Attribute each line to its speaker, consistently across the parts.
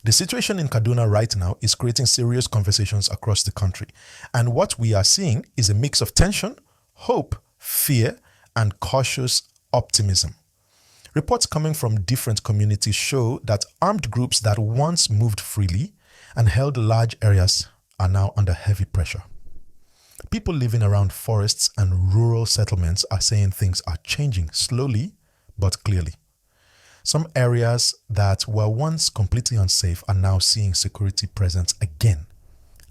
Speaker 1: The situation in Kaduna right now is creating serious conversations across the country. And what we are seeing is a mix of tension, hope, fear, and cautious optimism. Reports coming from different communities show that armed groups that once moved freely and held large areas are now under heavy pressure. People living around forests and rural settlements are saying things are changing slowly but clearly. Some areas that were once completely unsafe are now seeing security presence again,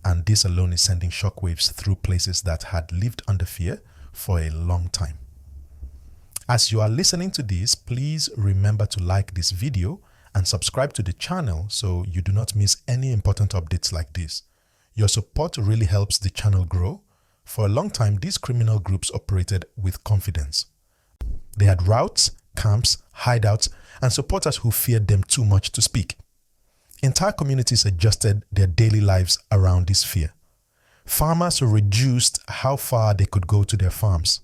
Speaker 1: and this alone is sending shockwaves through places that had lived under fear for a long time. As you are listening to this, please remember to like this video and subscribe to the channel so you do not miss any important updates like this. Your support really helps the channel grow. For a long time, these criminal groups operated with confidence. They had routes, camps, hideouts, and supporters who feared them too much to speak. Entire communities adjusted their daily lives around this fear. Farmers reduced how far they could go to their farms.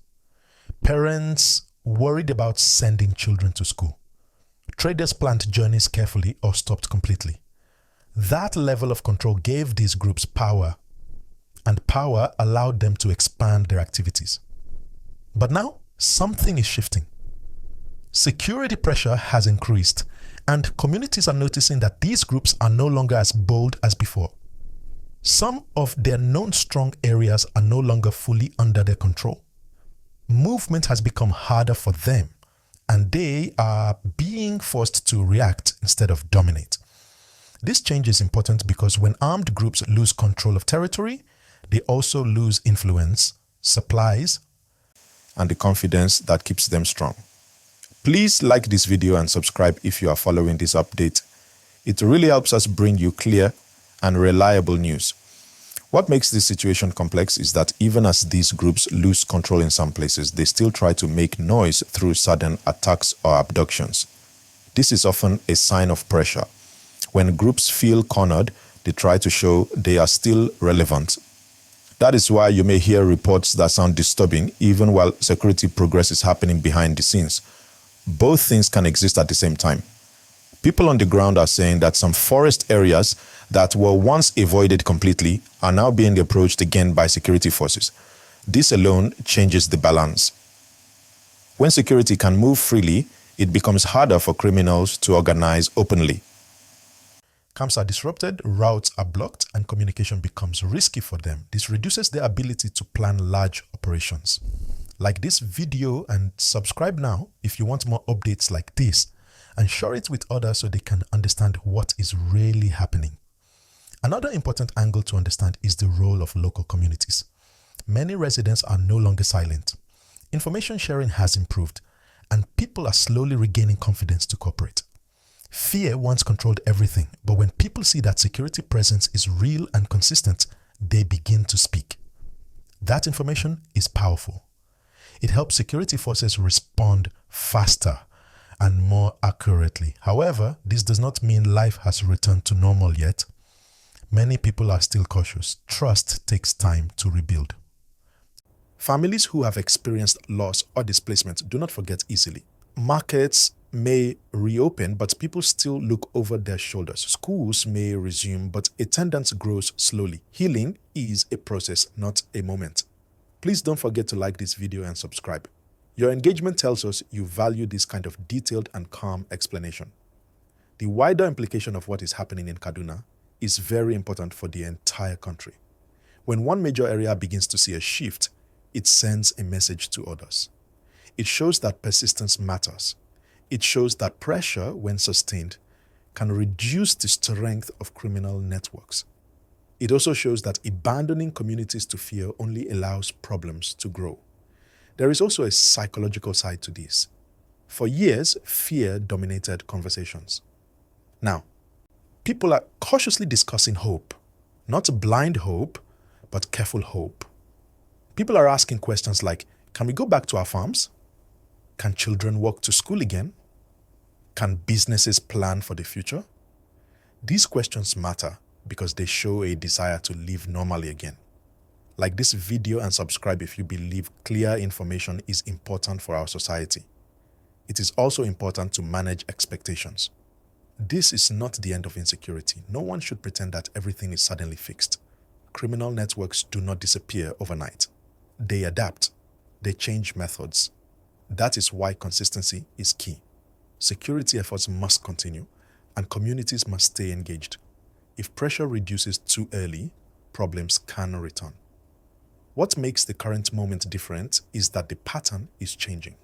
Speaker 1: Parents worried about sending children to school. Traders planned journeys carefully or stopped completely. That level of control gave these groups power, and power allowed them to expand their activities. But now, something is shifting. Security pressure has increased, and communities are noticing that these groups are no longer as bold as before. Some of their known strong areas are no longer fully under their control. Movement has become harder for them, and they are being forced to react instead of dominate. This change is important because when armed groups lose control of territory, they also lose influence, supplies, and the confidence that keeps them strong. Please like this video and subscribe if you are following this update. It really helps us bring you clear and reliable news. What makes this situation complex is that even as these groups lose control in some places, they still try to make noise through sudden attacks or abductions. This is often a sign of pressure. When groups feel cornered, they try to show they are still relevant. That is why you may hear reports that sound disturbing even while security progress is happening behind the scenes. Both things can exist at the same time. People on the ground are saying that some forest areas that were once avoided completely are now being approached again by security forces. This alone changes the balance. When security can move freely, it becomes harder for criminals to organize openly. Camps are disrupted, routes are blocked, and communication becomes risky for them. This reduces their ability to plan large operations. Like this video and subscribe now if you want more updates like this, and share it with others so they can understand what is really happening. Another important angle to understand is the role of local communities. Many residents are no longer silent. Information sharing has improved, and people are slowly regaining confidence to cooperate. Fear once controlled everything, but when people see that security presence is real and consistent, they begin to speak. That information is powerful. It helps security forces respond faster and more accurately. However, this does not mean life has returned to normal yet. Many people are still cautious. Trust takes time to rebuild. Families who have experienced loss or displacement do not forget easily. Markets may reopen, but people still look over their shoulders. Schools may resume, but attendance grows slowly. Healing is a process, not a moment. Please don't forget to like this video and subscribe. Your engagement tells us you value this kind of detailed and calm explanation. The wider implication of what is happening in Kaduna is very important for the entire country. When one major area begins to see a shift, it sends a message to others. It shows that persistence matters. It shows that pressure, when sustained, can reduce the strength of criminal networks. It also shows that abandoning communities to fear only allows problems to grow. There is also a psychological side to this. For years, fear dominated conversations. Now, people are cautiously discussing hope, not blind hope, but careful hope. People are asking questions like, can we go back to our farms? Can children walk to school again? Can businesses plan for the future? These questions matter because they show a desire to live normally again. Like this video and subscribe if you believe clear information is important for our society. It is also important to manage expectations. This is not the end of insecurity. No one should pretend that everything is suddenly fixed. Criminal networks do not disappear overnight. They adapt. They change methods. That is why consistency is key. Security efforts must continue, and communities must stay engaged. If pressure reduces too early, problems can return. What makes the current moment different is that the pattern is changing.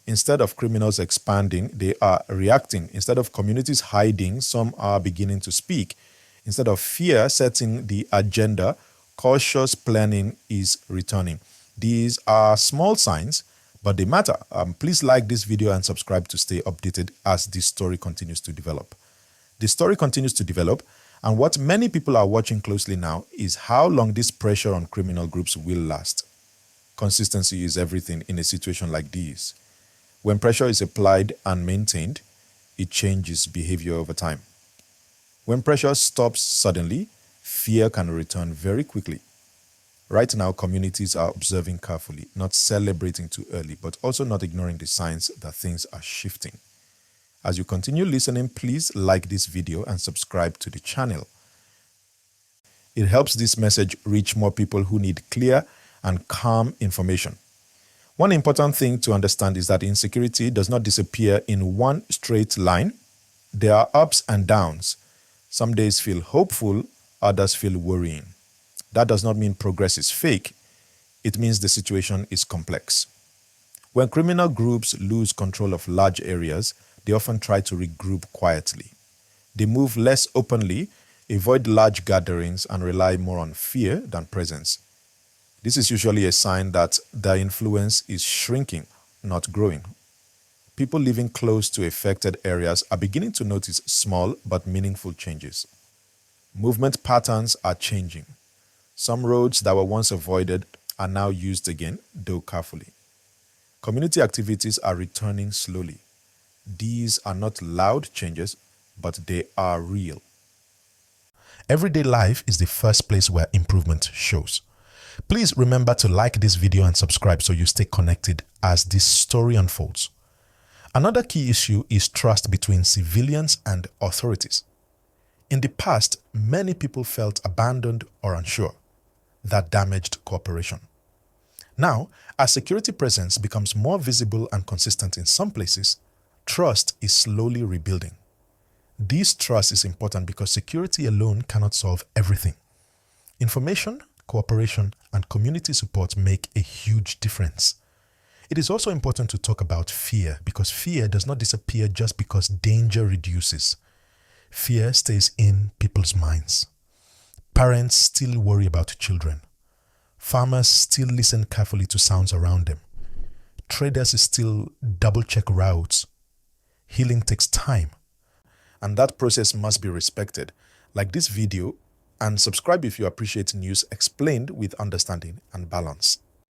Speaker 1: Instead of criminals expanding, they are reacting. Instead of communities hiding, some are beginning to speak. Instead of fear setting the agenda, cautious planning is returning. These are small signs, but they matter. Please like this video and subscribe to stay updated as this story continues to develop. The story continues to develop, and what many people are watching closely now is how long this pressure on criminal groups will last. Consistency is everything in a situation like this. When pressure is applied and maintained, it changes behavior over time. When pressure stops suddenly, fear can return very quickly. Right now, communities are observing carefully, not celebrating too early, but also not ignoring the signs that things are shifting. As you continue listening, please like this video and subscribe to the channel. It helps this message reach more people who need clear and calm information. One important thing to understand is that insecurity does not disappear in one straight line. There are ups and downs. Some days feel hopeful, others feel worrying. That does not mean progress is fake. It means the situation is complex. When criminal groups lose control of large areas, they often try to regroup quietly. They move less openly, avoid large gatherings, and rely more on fear than presence. This is usually a sign that their influence is shrinking, not growing. People living close to affected areas are beginning to notice small but meaningful changes. Movement patterns are changing. Some roads that were once avoided are now used again, though carefully. Community activities are returning slowly. These are not loud changes, but they are real. Everyday life is the first place where improvement shows. Please remember to like this video and subscribe so you stay connected as this story unfolds. Another key issue is trust between civilians and authorities. In the past, many people felt abandoned or unsure. That damaged cooperation. Now, as security presence becomes more visible and consistent in some places, trust is slowly rebuilding. This trust is important because security alone cannot solve everything. Information, cooperation, and community support make a huge difference. It is also important to talk about fear because fear does not disappear just because danger reduces. Fear stays in people's minds. Parents still worry about children. Farmers still listen carefully to sounds around them. Traders still double-check routes. Healing takes time, and that process must be respected. Like this video and subscribe if you appreciate news explained with understanding and balance.